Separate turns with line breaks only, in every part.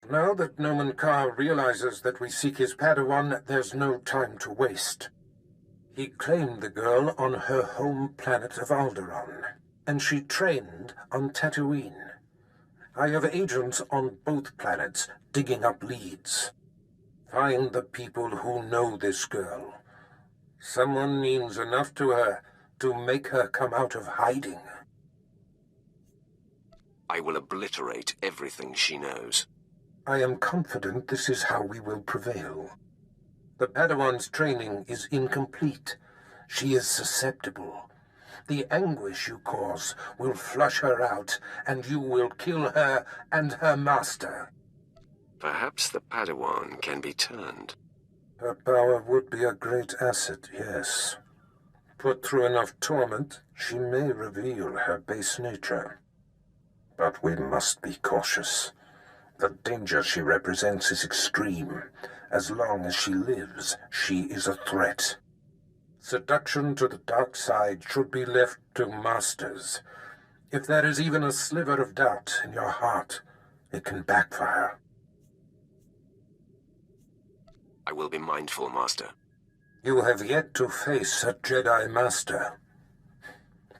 Now that Nomen Carr realizes that we seek his Padawan, there's no time to waste. He claimed the girl on her home planet of Alderaan, and she trained on Tatooine. I have agents on both planets digging up leads. Find the people who know this girl. Someone means enough to her to make her come out of hiding.
I will obliterate everything she knows.
I am confident this is how we will prevail. The Padawan's training is incomplete. She is susceptible. The anguish you cause will flush her out, and you will kill her and her master.
Perhaps the Padawan can be turned.
Her power would be a great asset, yes. Put through enough torment, she may reveal her base nature. But we must be cautious. The danger she represents is extreme. As long as she lives, she is a threat. Seduction to the dark side should be left to masters. If there is even a sliver of doubt in your heart, it can backfire.
I will be mindful, Master.
You have yet to face a Jedi Master.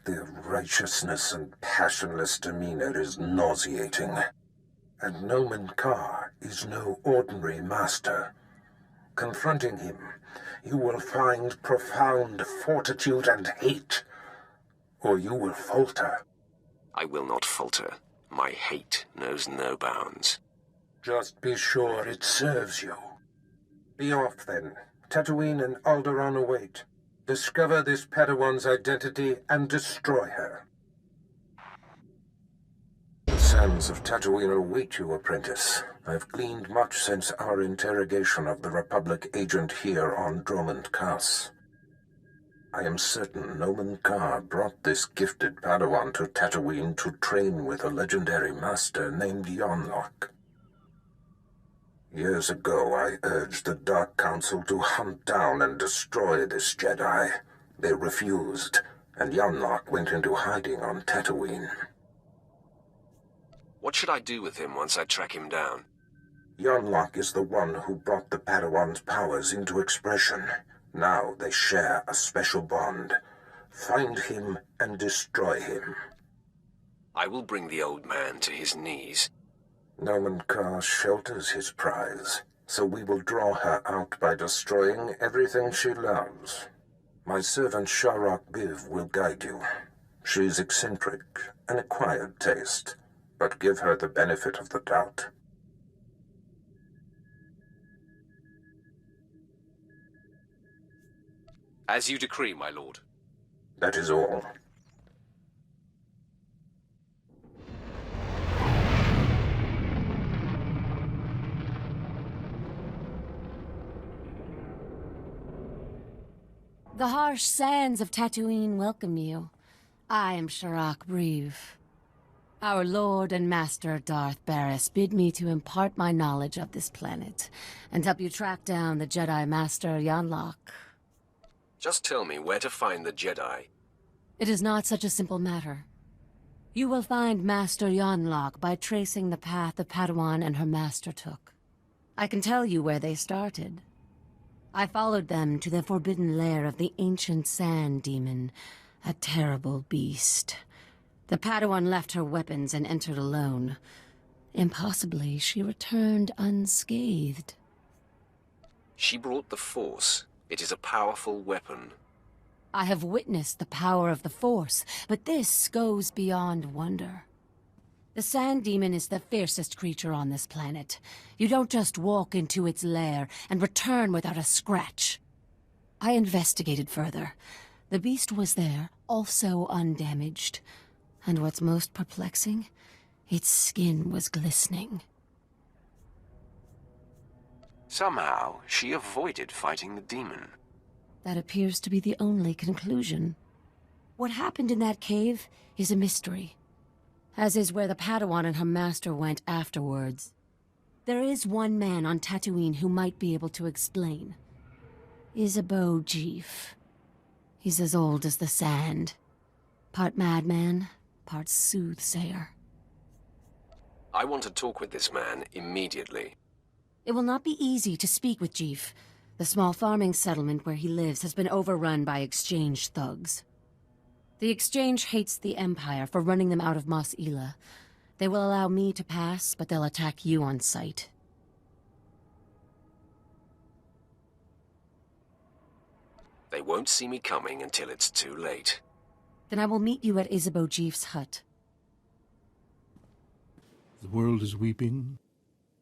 Their righteousness and passionless demeanor is nauseating. And Nomen Carr is no ordinary master. Confronting him, you will find profound fortitude and hate, or you will falter.
I will not falter. My hate knows no bounds.
Just be sure it serves you. Be off, then. Tatooine and Alderaan await. Discover this Padawan's identity and destroy her. The sands of Tatooine await you, apprentice. I've gleaned much since our interrogation of the Republic agent here on Dromund Kaas. I am certain Nomen Carr brought this gifted Padawan to Tatooine to train with a legendary master named Yonlock. Years ago, I urged the Dark Council to hunt down and destroy this Jedi. They refused, and Yonlock went into hiding on Tatooine.
What should I do with him once I track him down?
Yonlock is the one who brought the Padawan's powers into expression. Now they share a special bond. Find him and destroy him.
I will bring the old man to his knees.
Nomen Carr shelters his prize, so we will draw her out by destroying everything she loves. My servant Sharok Biv will guide you. She's eccentric, an acquired taste, but give her the benefit of the doubt.
As you decree, my lord.
That is all.
The harsh sands of Tatooine welcome you. I am Sharok Breeve. Our Lord and Master Darth Barris bid me to impart my knowledge of this planet and help you track down the Jedi Master Yonlock.
Just tell me where to find the Jedi.
It is not such a simple matter. You will find Master Yonlock by tracing the path the Padawan and her master took. I can tell you where they started. I followed them to the forbidden lair of the ancient sand demon, a terrible beast. The Padawan left her weapons and entered alone. Impossibly, she returned unscathed.
She brought the Force. It is a powerful weapon.
I have witnessed the power of the Force, but this goes beyond wonder. The Sand Demon is the fiercest creature on this planet. You don't just walk into its lair and return without a scratch. I investigated further. The beast was there, also undamaged. And what's most perplexing? Its skin was glistening.
Somehow, she avoided fighting the demon.
That appears to be the only conclusion. What happened in that cave is a mystery. As is where the Padawan and her master went afterwards. There is one man on Tatooine who might be able to explain. Isabeau Jeef. He's as old as the sand. Part madman, part soothsayer.
I want to talk with this man immediately.
It will not be easy to speak with Jeef. The small farming settlement where he lives has been overrun by exchange thugs. The exchange hates the Empire for running them out of Mos Ela. They will allow me to pass, but they'll attack you on sight.
They won't see me coming until it's too late.
Then I will meet you at Isabeau Jeef's hut.
The world is weeping,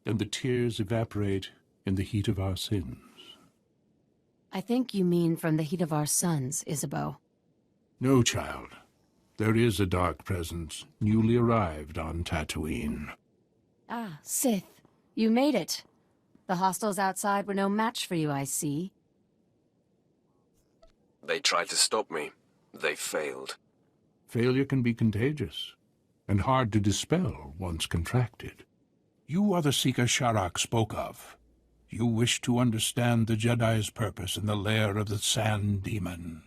and the tears evaporate in the heat of our sins.
I think you mean from the heat of our sons, Isabeau.
No, child. There is a dark presence newly arrived on Tatooine.
Ah, Sith. You made it. The hostiles outside were no match for you, I see.
They tried to stop me. They failed.
Failure can be contagious, and hard to dispel once contracted. You are the Seeker Sharak spoke of. You wish to understand the Jedi's purpose in the lair of the Sand Demon.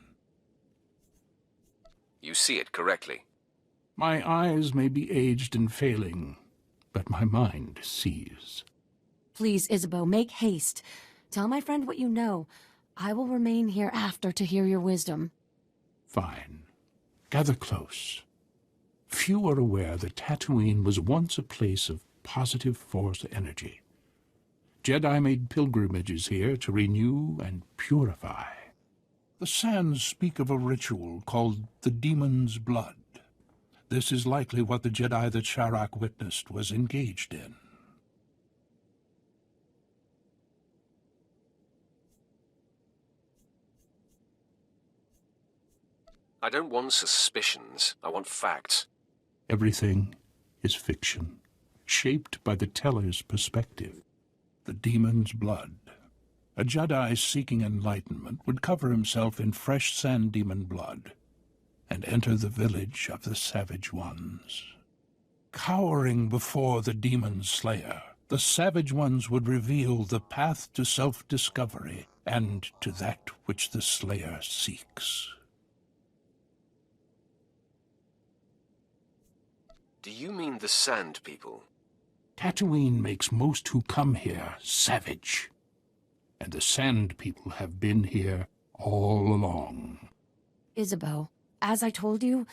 You see it correctly.
My eyes may be aged and failing, but my mind sees.
Please, Isabeau, make haste. Tell my friend what you know. I will remain here after to hear your wisdom.
Fine. Gather close. Few are aware that Tatooine was once a place of positive Force energy. Jedi made pilgrimages here to renew and purify. The sands speak of a ritual called the Demon's Blood. This is likely what the Jedi that Sharak witnessed was engaged in.
I don't want suspicions. I want facts.
Everything is fiction, shaped by the teller's perspective. The Demon's Blood. A Jedi seeking enlightenment would cover himself in fresh Sand Demon blood and enter the village of the Savage Ones. Cowering before the Demon Slayer, the Savage Ones would reveal the path to self-discovery and to that which the Slayer seeks.
Do you mean the Sand People?
Tatooine makes most who come here savage, and the Sand People have been here all along.
Isabeau, as I told you,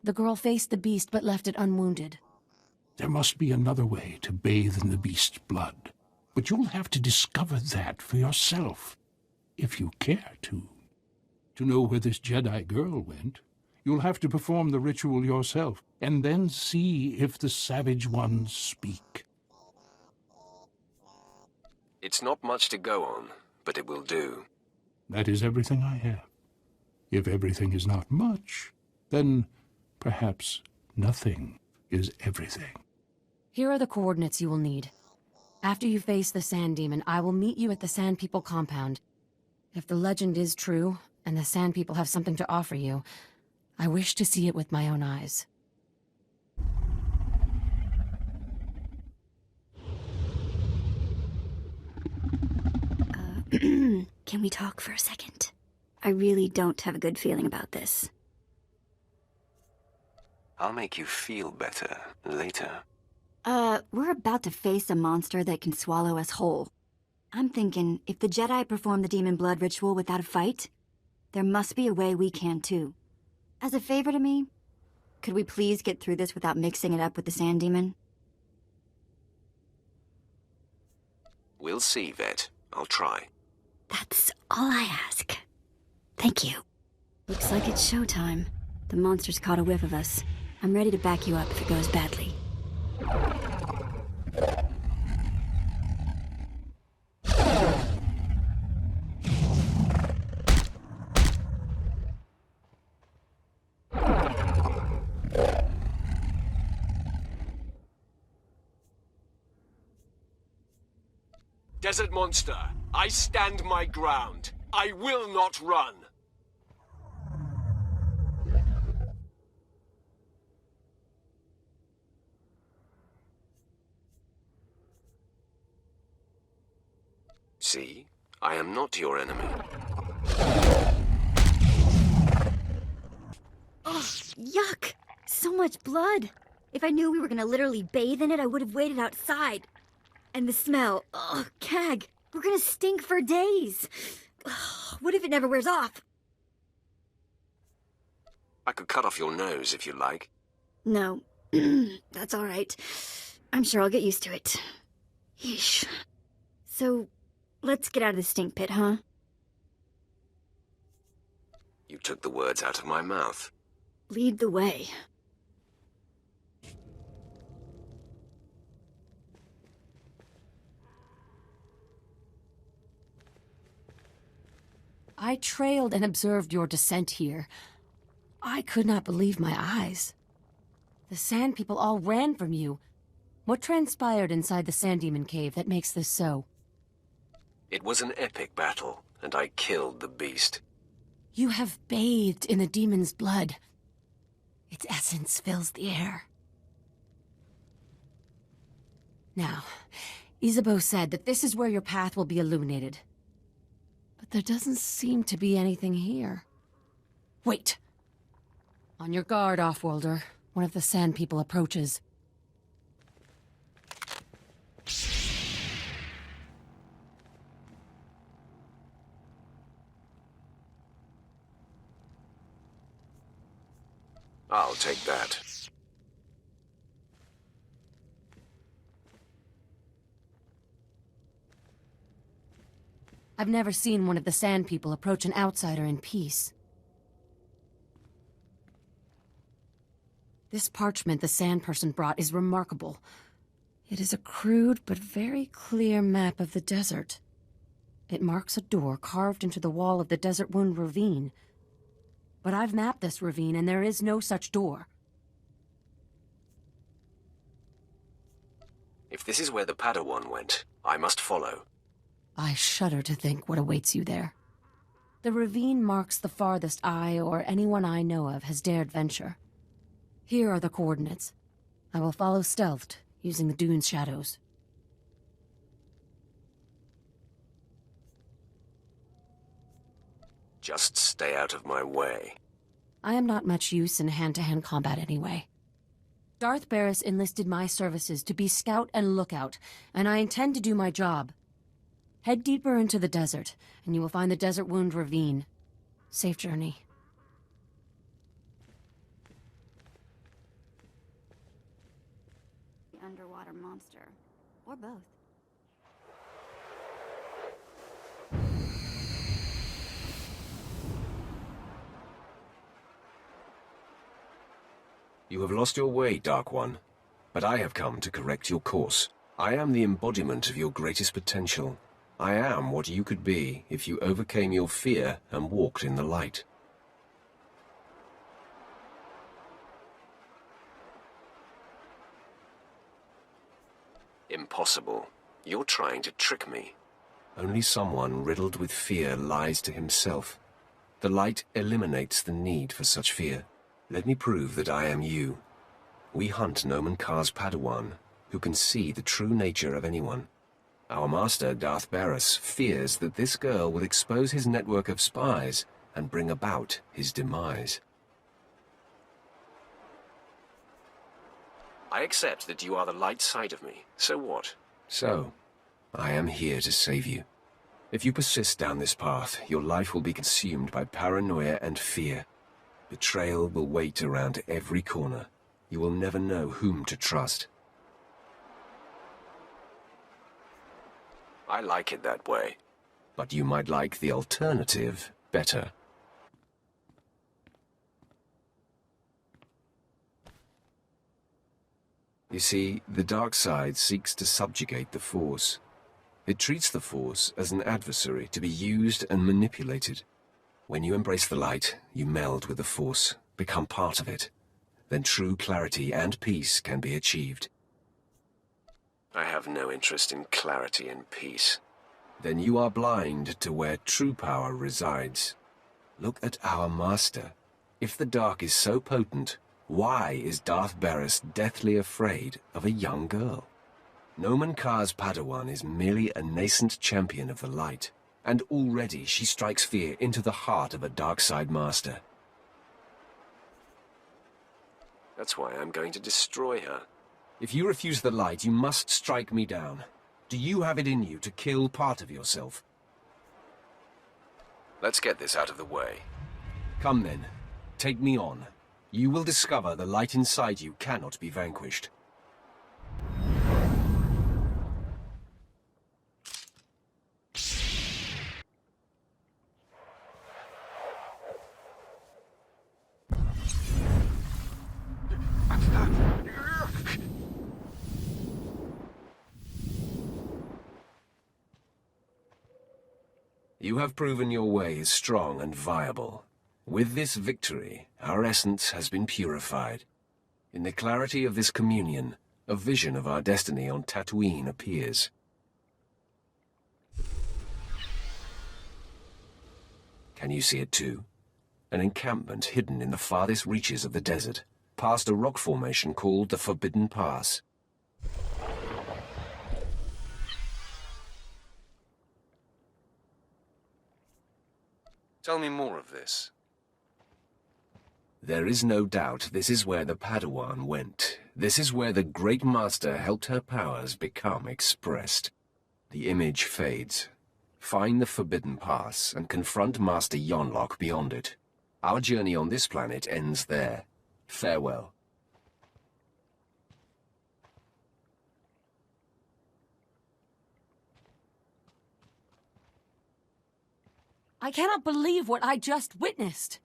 the girl faced the beast but left it unwounded.
There must be another way to bathe in the beast's blood, but you'll have to discover that for yourself, if you care to. To know where this Jedi girl went, you'll have to perform the ritual yourself, and then see if the Savage Ones speak.
It's not much to go on, but it will do.
That is everything I have. If everything is not much, then perhaps nothing is everything.
Here are the coordinates you will need. After you face the Sand Demon, I will meet you at the Sand People compound. If the legend is true, and the Sand People have something to offer you, I wish to see it with my own eyes.
Can we talk for a second? I really don't have a good feeling about this.
I'll make you feel better later.
We're about to face a monster that can swallow us whole. I'm thinking, if the Jedi perform the Demon Blood ritual without a fight, there must be a way we can too. As a favor to me, could we please get through this without mixing it up with the Sand Demon?
We'll see, Vet. I'll try.
That's all I ask. Thank you. Looks like it's showtime. The monster's caught a whiff of us. I'm ready to back you up if it goes badly.
Desert monster, I stand my ground. I will not run. See, I am not your enemy.
Ugh, yuck! So much blood. If I knew we were gonna literally bathe in it, I would have waited outside. And the smell, ugh, cag, we're gonna stink for days. Ugh, what if it never wears off?
I could cut off your nose if you like.
No, that's all right. I'm sure I'll get used to it. Yeesh. So, let's get out of the stink pit, huh?
You took the words out of my mouth.
Lead the way.
I trailed and observed your descent here. I could not believe my eyes. The Sand People all ran from you. What transpired inside the Sand Demon Cave that makes this so?
It was an epic battle, and I killed the beast.
You have bathed in the demon's blood. Its essence fills the air. Now, Isabeau said that this is where your path will be illuminated. But there doesn't seem to be anything here. Wait! On your guard, Offworlder. One of the Sand People approaches.
I'll take that.
I've never seen one of the Sand People approach an outsider in peace. This parchment the Sand Person brought is remarkable. It is a crude but very clear map of the desert. It marks a door carved into the wall of the Desert Wound Ravine. But I've mapped this ravine and there is no such door.
If this is where the Padawan went, I must follow.
I shudder to think what awaits you there. The ravine marks the farthest I or anyone I know of has dared venture. Here are the coordinates. I will follow stealthed, using the dune's shadows.
Just stay out of my way.
I am not much use in hand-to-hand combat anyway. Darth Barris enlisted my services to be scout and lookout, and I intend to do my job. Head deeper into the desert, and you will find the Desert Wound Ravine. Safe journey.
The underwater monster. Or both.
You have lost your way, Dark One. But I have come to correct your course. I am the embodiment of your greatest potential. I am what you could be if you overcame your fear and walked in the light. Impossible. You're trying to trick me. Only someone riddled with fear lies to himself. The light eliminates the need for such fear. Let me prove that I am you. We hunt Nomen Kar's Padawan, who can see the true nature of anyone. Our master, Darth Barris, fears that this girl will expose his network of spies and bring about his demise. I accept that you are the light side of me. So what? So, I am here to save you. If you persist down this path, your life will be consumed by paranoia and fear. Betrayal will wait around every corner. You will never know whom to trust. I like it that way. But you might like the alternative better. You see, the dark side seeks to subjugate the Force. It treats the Force as an adversary to be used and manipulated. When you embrace the light, you meld with the Force, become part of it. Then true clarity and peace can be achieved. I have no interest in clarity and peace. Then you are blind to where true power resides. Look at our master. If the dark is so potent, why is Darth Barris deathly afraid of a young girl? Nomen Kar's Padawan is merely a nascent champion of the light, and already she strikes fear into the heart of a dark side master. That's why I'm going to destroy her. If you refuse the light, you must strike me down. Do you have it in you to kill part of yourself? Let's get this out of the way. Come then, take me on. You will discover the light inside you cannot be vanquished. You have proven your way is strong and viable. With this victory, our essence has been purified. In the clarity of this communion, a vision of our destiny on Tatooine appears. Can you see it too? An encampment hidden in the farthest reaches of the desert, past a rock formation called the Forbidden Pass. Tell me more of this. There is no doubt this is where the Padawan went. This is where the Great Master helped her powers become expressed. The image fades. Find the Forbidden Pass and confront Master Yonlock beyond it. Our journey on this planet ends there. Farewell.
I cannot believe what I just witnessed.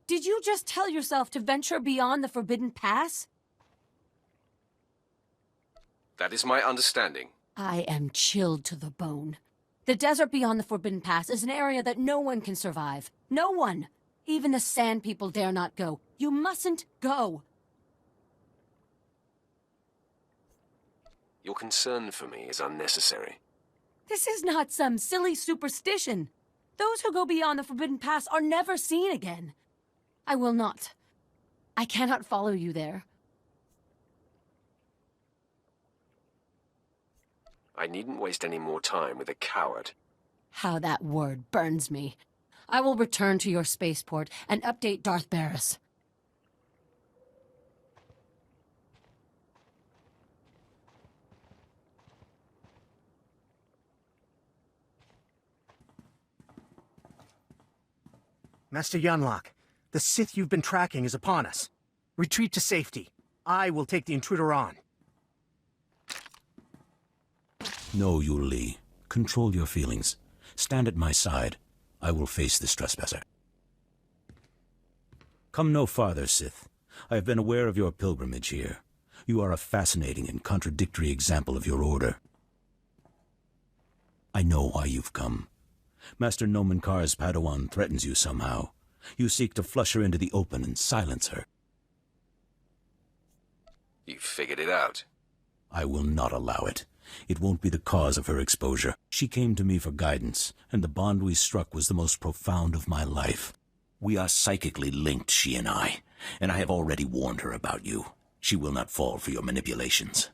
Did you just tell yourself to venture beyond the Forbidden Pass?
That is my understanding.
I am chilled to the bone. The desert beyond the Forbidden Pass is an area that no one can survive. No one! Even the Sand People dare not go. You mustn't go.
Your concern for me is unnecessary.
This is not some silly superstition. Those who go beyond the Forbidden Pass are never seen again. I will not. I cannot follow you there.
I needn't waste any more time with a coward.
How that word burns me. I will return to your spaceport and update Darth Barris.
Master Yonlock, the Sith you've been tracking is upon us. Retreat to safety. I will take the intruder on.
No, Li. Control your feelings. Stand at my side. I will face this trespasser. Come no farther, Sith. I have been aware of your pilgrimage here. You are a fascinating and contradictory example of your order. I know why you've come. Master Nomenkar's Padawan threatens you somehow. You seek to flush her into the open and silence her.
You've figured it out.
I will not allow it. It won't be the cause of her exposure. She came to me for guidance, and the bond we struck was the most profound of my life. We are psychically linked, she and I have already warned her about you. She will not fall for your manipulations.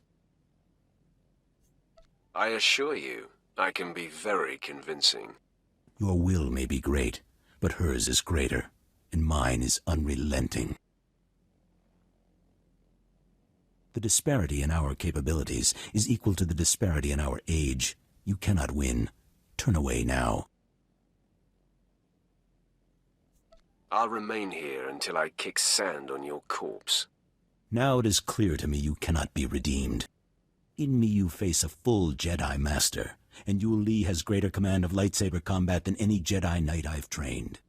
I assure you, I can be very convincing.
Your will may be great, but hers is greater, and mine is unrelenting. The disparity in our capabilities is equal to the disparity in our age. You cannot win. Turn away now.
I'll remain here until I kick sand on your corpse.
Now it is clear to me you cannot be redeemed. In me you face a full Jedi Master, and Li has greater command of lightsaber combat than any Jedi Knight I've trained.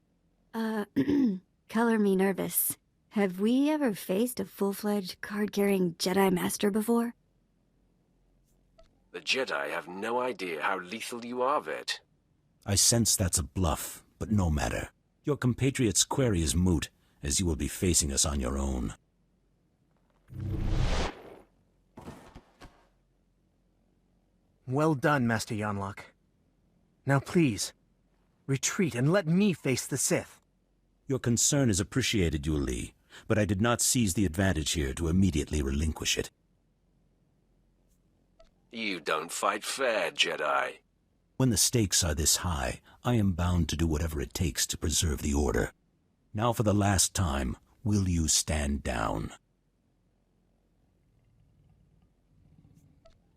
Color me nervous. Have we ever faced a full-fledged, card-carrying Jedi Master before?
The Jedi have no idea how lethal you are, Vet.
I sense that's a bluff, but no matter. Your compatriot's query is moot, as you will be facing us on your own.
Well done, Master Yonlock. Now please, retreat and let me face the Sith.
Your concern is appreciated, Li, but I did not seize the advantage here to immediately relinquish it.
You don't fight fair, Jedi.
When the stakes are this high, I am bound to do whatever it takes to preserve the Order. Now for the last time, Will you stand down?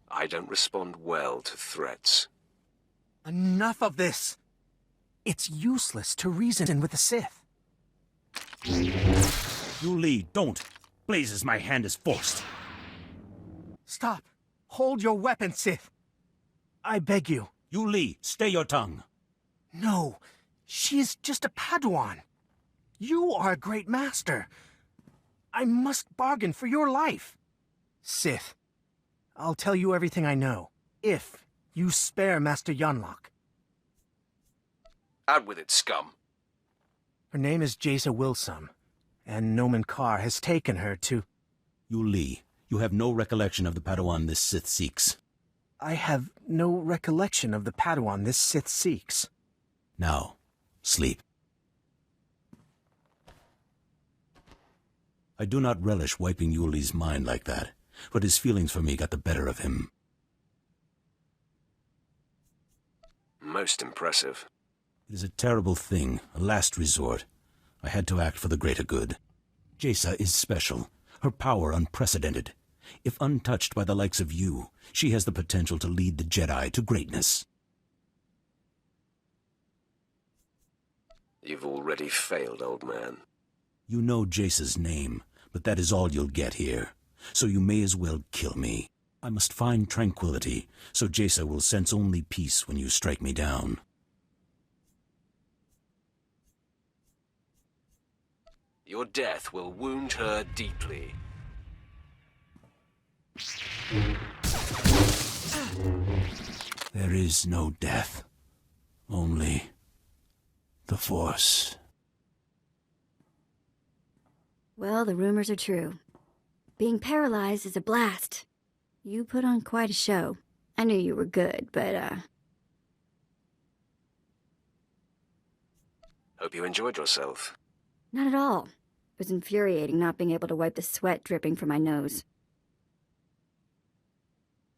I don't respond well to threats.
Enough of this! It's useless to reason with the Sith.
Li, don't! Blazes, my hand is forced.
Stop! Hold your weapon, Sith! I beg you.
Li, stay your tongue.
No, she is just a Padawan. You are a great master. I must bargain for your life. Sith, I'll tell you everything I know, if you spare Master Yonlock.
Out with it, scum.
Her name is Jaisa Wilsum, and Nomen Karr has taken her to...
Li, you have no recollection of the Padawan this Sith seeks.
I have no recollection of the Padawan this Sith seeks.
Now, sleep. I do not relish wiping Yuli's mind like that, but his feelings for me got the better of him.
Most impressive.
It is a terrible thing, a last resort. I had to act for the greater good. Jaisa is special, her power unprecedented. If untouched by the likes of you, she has the potential to lead the Jedi to greatness.
You've already failed, old man.
You know Jaisa's name, but that is all you'll get here. So you may as well kill me. I must find tranquility, so Jaisa will sense only peace when you strike me down.
Your death will wound her deeply.
There is no death, only the Force.
Well, the rumors are true. Being paralyzed is a blast. You put on quite a show. I knew you were good, but,
Hope you enjoyed yourself.
not at all. It was infuriating not being able to wipe the sweat dripping from my nose.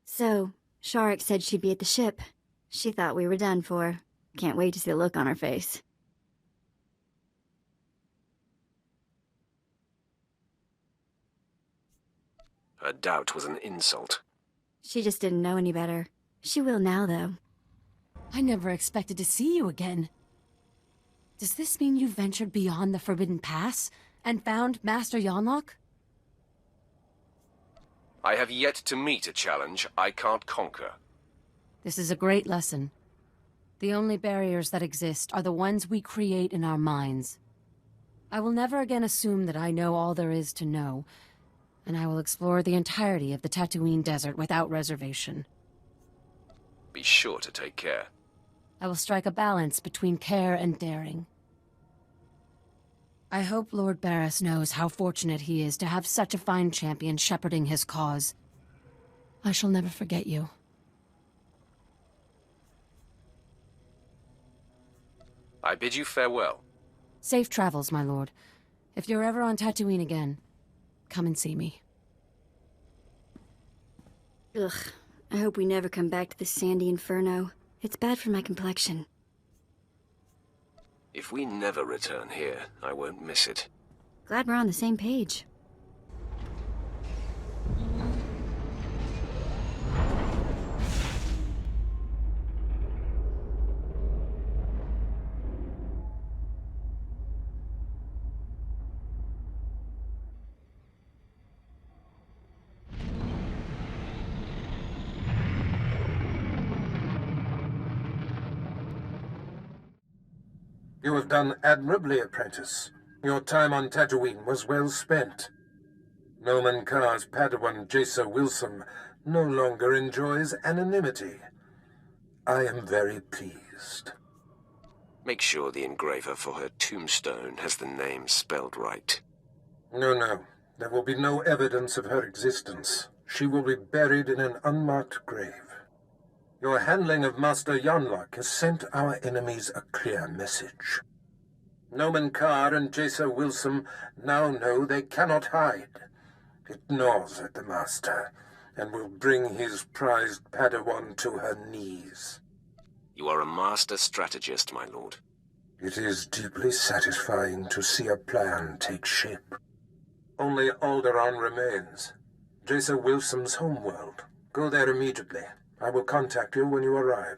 So, Sharik said she'd be at the ship. She thought we were done for. Can't wait to see the look on her face.
Her doubt was an insult.
She just didn't know any better. She will now, though.
I never expected to see you again. Does this mean you ventured beyond the Forbidden Pass and found Master Yonlock?
I have yet to meet a challenge I can't conquer.
This is a great lesson. The only barriers that exist are the ones we create in our minds. I will never again assume that I know all there is to know, and I will explore the entirety of the Tatooine desert without reservation.
Be sure to take care.
I will strike a balance between care and daring. I hope Lord Barris knows how fortunate he is to have such a fine champion shepherding his cause. I shall never forget you.
I bid you farewell.
Safe travels, my lord. If you're ever on Tatooine again, come and see me.
Ugh, I hope we never come back to this sandy inferno. It's bad for my complexion.
If we never return here, I won't miss it.
Glad we're on the same page.
You have done admirably, apprentice. Your time on Tatooine was well spent. Nomen Karr's Padawan Jaisa Wilsum no longer enjoys anonymity. I am very pleased.
Make sure the engraver for her tombstone has the name spelled right.
No. There will be no evidence of her existence. She will be buried in an unmarked grave. Your handling of Master Yonlock has sent our enemies a clear message. Nomen Karr and Jaisa Wilsum now know they cannot hide. It gnaws at the Master, and will bring his prized Padawan to her knees.
You are a master strategist, my lord.
It is deeply satisfying to see a plan take shape. Only Alderaan remains. Jason Wilson's homeworld. Go there immediately. I will contact you when you arrive.